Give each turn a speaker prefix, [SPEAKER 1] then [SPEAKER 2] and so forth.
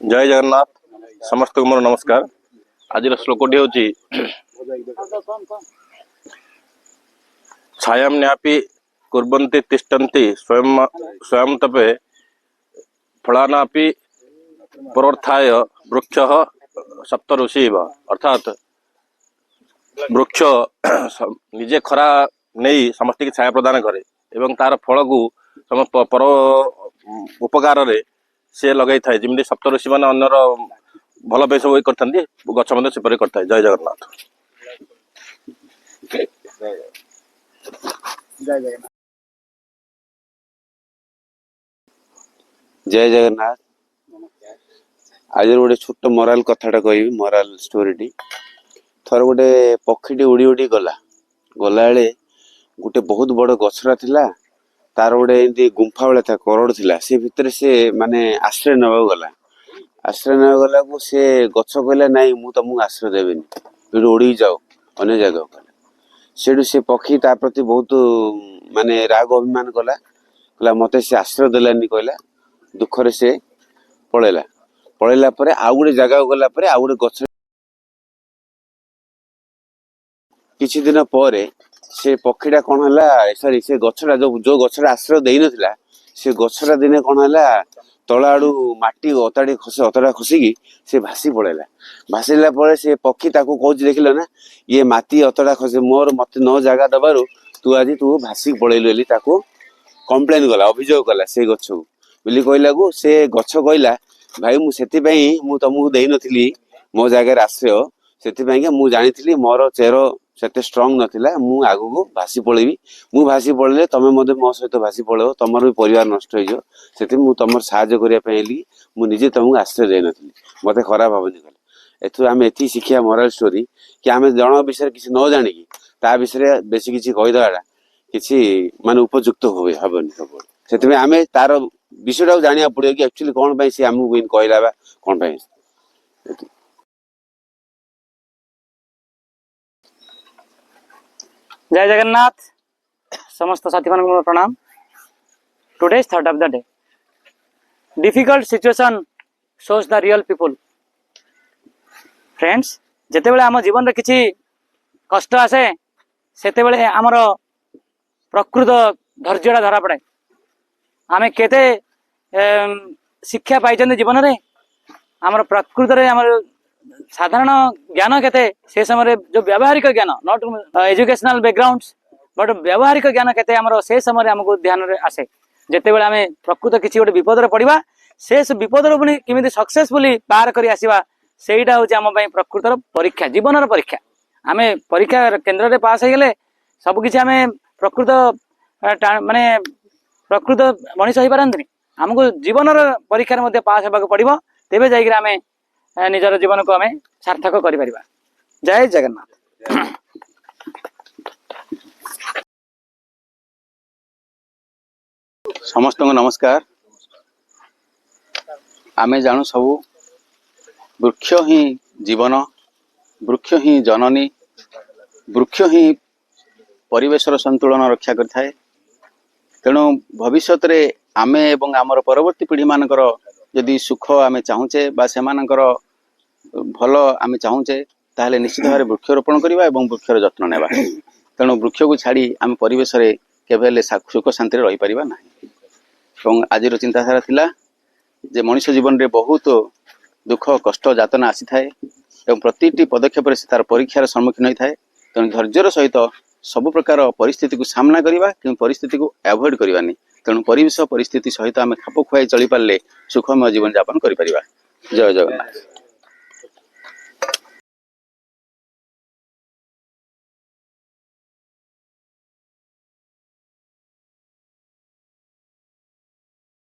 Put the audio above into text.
[SPEAKER 1] जय जगन्नाथ समस्त को मोर नमस्कार। आज श्लोकटी हूँ छायां न्यापि कुर्वन्ति तिष्ठन्ति स्वयं स्वयं तपे फलानापि परोर्थाय वृक्षः सप्त ऋषिव। अर्थात वृक्ष निजे खरा नहीं समस्त की छाया प्रदान करे एवं तार फल को पर उपकार से लगे थाए जमी सप्त ऋषि मान अन्यर भल पे सब करते गछ सेपरी करता है। जय जगन्नाथ।
[SPEAKER 2] जय जगन्नाथ। आज गोटे छोट मोराल कथाटा कह मोराल स्टोरी थर गोटे पक्षी उड़ी उड़ी गला बेले गोटे बहुत बड़ गछरा थिला तार गोटे एमती गुंफा भाया था करोड़ थिला से भितर से माने आश्रय नवा गला गला को से गछ कहला नाई मु तुमको आश्रय देवेनि उड़ी जाओ अन्य जगह से पक्षी ता प्रति बहुत माने राग अभिमान कला कहला मते से आश्रय देलानी कहला दुखरे से पळेला परे आउ गोटे जगह गला परे आउ गोटे गछ किछि दिन पर से पक्षीटा कौन है सॉरी से गछटा जो गछटा आश्रय दे नथिला से गछटा दिने कौन है तला आड़ू माटी अतड़ा खसिकी से भासी पड़ेला। भासीला पर से पक्षी ताको कहूँ देखिल ना ये माटी अतड़ा खसे मोर मत न जगह दबार तू आज तू भासिक पड़ेलु ताको कंप्लेन कला अभियोग कला से गछ को बोली कहला को से गछ कहला भाई मुझे तुमको दे नथिली मो जगह आश्रय से मु जानी मोर चेर से स्ट्रंग नथिला मु आगु को भासी पड़ेबी मु भासी पड़े तमे मो सहित भासी पड़ो तुमर भी परिवार नष्ट हो से तुम साहाଯ୍य करने मु निजे तुमको आश्रय दे नी मत खराब भावनी कले एथु आम एति शिक्षा मोराल स्टोरी कि आम जन विषय किसी न जाणिकी ता विषय बेसी किसी कहीदेवाटा किसी माने उपयुक्त हबनी सब से आम तार विषयटा जाना पड़ो कि एक्चुअली कौन पाई सी आमको कहला कौन पाई।
[SPEAKER 3] जय जगन्नाथ समस्त साथी मान प्रणाम। Today's thought of the day difficult situation shows the real people. Friends जेते बेले आम जीवन रे किछि कष्ट आसे सेते बेले आमर प्रकृत धैर्यटा धरा पड़े आमे केते शिक्षा पाइछन जीवन रे आमर प्रकृत रे आमर साधारण ज्ञान केते से समय जो व्यावहारिक ज्ञान नॉट एजुकेशनल बैकग्राउंड्स बट व्यावहारिक ज्ञान केते आमर से समय हमको ध्यान रे आसे जेते बेले आमे प्रकृत किछि गोटे विपद रे पड़िबा से विपद रो पुनी किमिति सक्सेसफुली पार करी आसीबा सेइटा होचे हम पई प्रकृतर परीक्षा जीवन रो परीक्षा। आमे परीक्षा केंद्र रे पास हे गेले सब किछि आमे प्रकृत माने प्रकृत मनुष्य होई पारंतनी हमको जीवन रो परीक्षा रे मध्ये पास हेबाक पड़िबो तेबे जाई कि आमे निजर जीवन को आमे सार्थक करि परिबा। जय जगन्नाथ।
[SPEAKER 2] समस्त को नमस्कार। आमे जानू सब वृक्ष ही जीवन वृक्ष ही जननी वृक्ष ही परिवेशर संतुलन रक्षा करथाए। तेणु भविष्यत रे आमे एवं आमर परवर्ती पीढ़ी मानकर यदि सुख आमे चाहूचे बा सेमानकर भल आमे चाहूचे ताहले निश्चित भाव वृक्षरोपण करवा और वृक्षर जत्न नेबा। तेणु वृक्ष को छाड़ी आम परिवेश रे केबेले सुख शांति रही पारिबा नाही। आज चिंताधारा थिला जे मनुष्य जीवन रे बहुत दुख कष्ट यातना आसी थाए और प्रतिटी पदक्षेप से तार परीक्षार सम्मुखीन होता है। तेणु धैर्यर सहित सब प्रकार परिस्थिति को सामना करवा कि परिस्थिति को एवॉइड करवानी। तेणु परिवेश परिस्थिति सहित आम खाप खुआई चली पारे सुखमय जीवन यापन करि परिबा। जय जगन्नाथ।